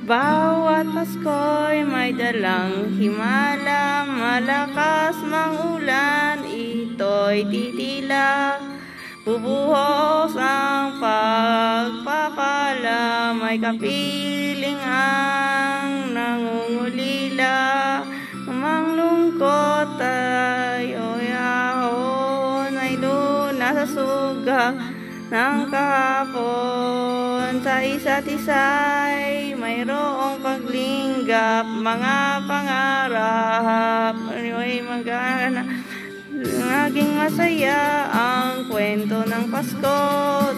Bawat Pasko'y may dalang himala, malakas mang ulan, ito'y titila. Bubuhos ang pagpapala, may kapiling ang nangungulila. Umang lungkot tayo'y ahon, ay luna sa suga ng kahapon. Sa isa't isa'y mayroong paglinggap, mga pangarap ay magana. Naging masaya ang kwento ng Pasko,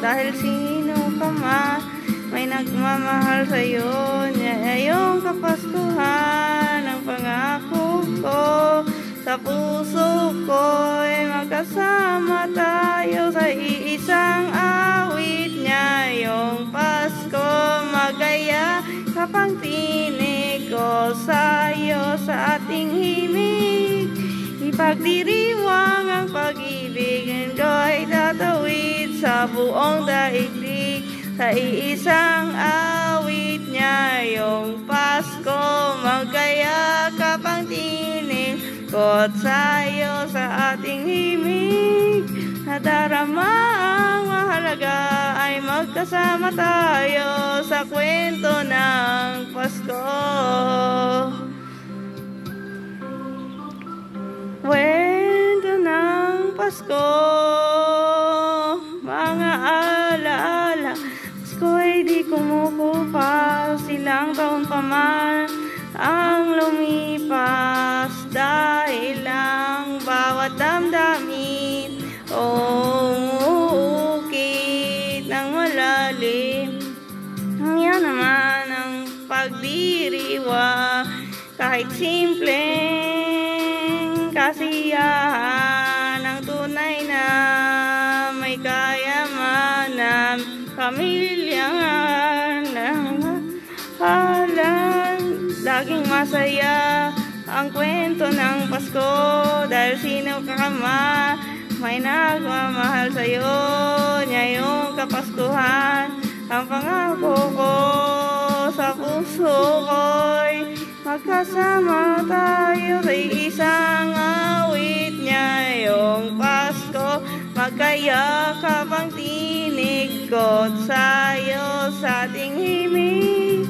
dahil sino ka man may nagmamahal sa'yo. Ngayong Kapaskuhan ang pangako ko, sa puso ko'y magkasama tayo sa iisang awit. Ngayong Pasko magaya kapag tinig ko sa'yo sa ating himig. Ipagdiriwang ang pag-ibig ko'y tatawid sa buong daigdig, sa iisang awit. Ngayong Pasko magaya kapag tinig ko't sa'yo sa ating himig. Nadarama ang mahalaga ay magkasama tayo sa kwento ng Pasko. Kwento ng Pasko, mga alaala. Pasko'y di kumukupas, ilang taon pa man ang lumipas, dahil ang bawat damdamin ukit ng malalim. Yan naman ang pagdiriwa, kahit simpleng kasiyahan, ang tunay na may kayamanan, pamilyang halan. Laging masaya ang kwento ng Pasko, dahil sino ka man may nagmamahal sa'yo. Ngayong Kapaskuhan ang pangako ko, sa puso ko'y magkasama tayo sa isang awit. Ngayong Pasko magkayakap ang tinig ko't sa'yo sa ating himig.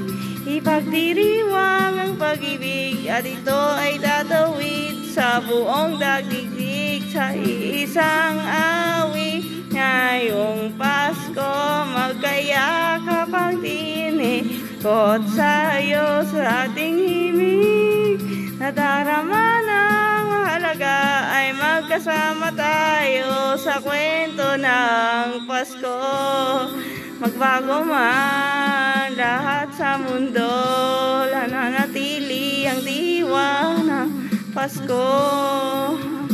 Ipagdiriwang ang pag-ibig, at ito ay tatawid sa buong daigdig, sa isang awit. Ngayong Pasko magkayakap ang tinig ko't sa'yo sa ating himig. Nadarama ng mahalaga ay magkasama tayo sa kwento ng Pasko. Magbago man lahat sa mundo, nananatili ang diwa ng Pasko.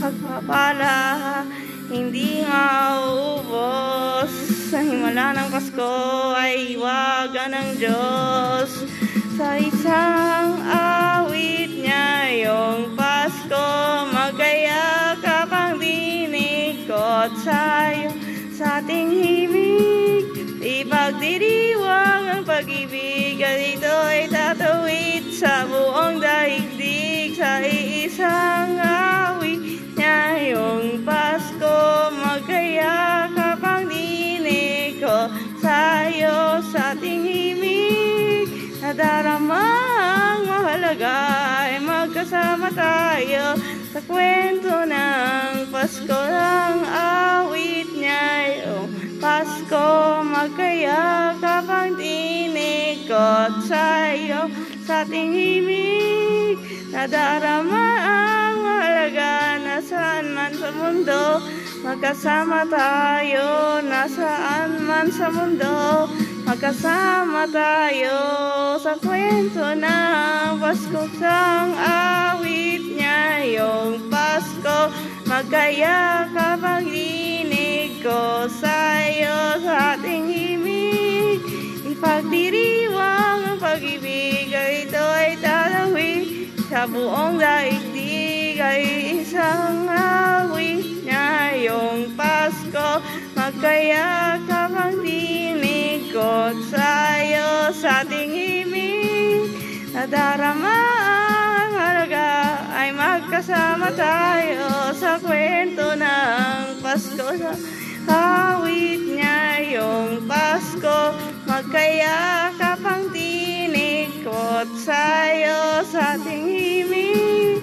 Pagpapala hindi mauubos, sa himala ng Pasko ay iwagan ng Diyos. Sa isang awit ngayong Pasko magkayakap ang tinig ko't sa'yo sa ating himig. Ipagdiriwang ang pag-ibig, at ito ay tatawid sa buong daigdig, sa iisang awit. Ngayong Pasko magkayakap ang tinig ko sa'yo sa ating himig. Nadarama ang mahalaga ay magkasama tayo sa kwento ng Pasko. Ang awit ngayong Pasko magkayakap ang tinig ko't sa'yo sa ating himig. Nadarama ang mahalaga, nasaan man sa mundo magkasama tayo. Nasaan man sa mundo magkasama tayo sa kwento ng Pasko. Sang awit ngayong Pasko magkayakap ang tinig ko sa'yo sa ating himig. Ipagdiriwang ang pag-ibig, ay ito ay tatawid sa buong daigdig, ay isang awit ngayong Pasko magkayakap ang tinig ko't sa'yo sa ating himig. nadarama ang halaga ay magkasama tayo sa kwento ng Pasko. Sa awit ngayong Pasko, magkayakap ang tinig ko't sayo sa ating himig.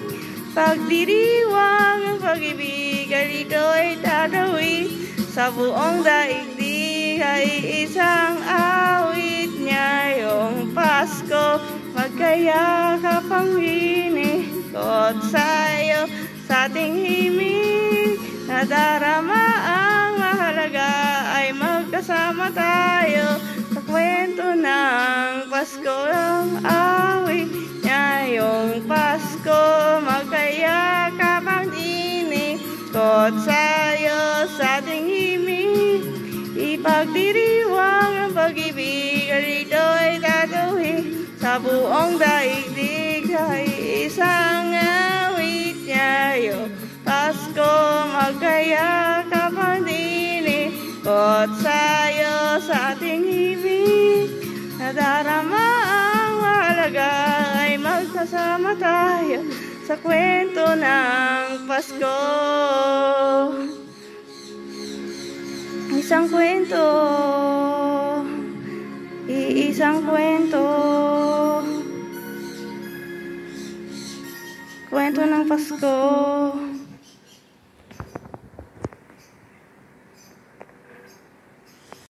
Pagdiriwang ang pag-ibig ay ito'y dadawit sa buong daigdig ay isang awit ngayong Pasko. Magkayakap ang tinig ko't sayo sa ating himig. Nadarama ang mahalaga ay magkasama tayo sa kwento ng Pasko. Ang awit ngayong Pasko, magkayakap ang tinig ko't sayo sa ating himig. Ipagdiriwang ang pag-ibig at ito'y tatuwi sa buong daigdig ay isang awit ngayong Pasko. Magkayakap ang tinig ko't sayo sa ating himig. Nadarama ang mahalaga ay magkasama tayo sa kwento ng Pasko. Isang kwento, iisang kwento, kwento ng Pasko.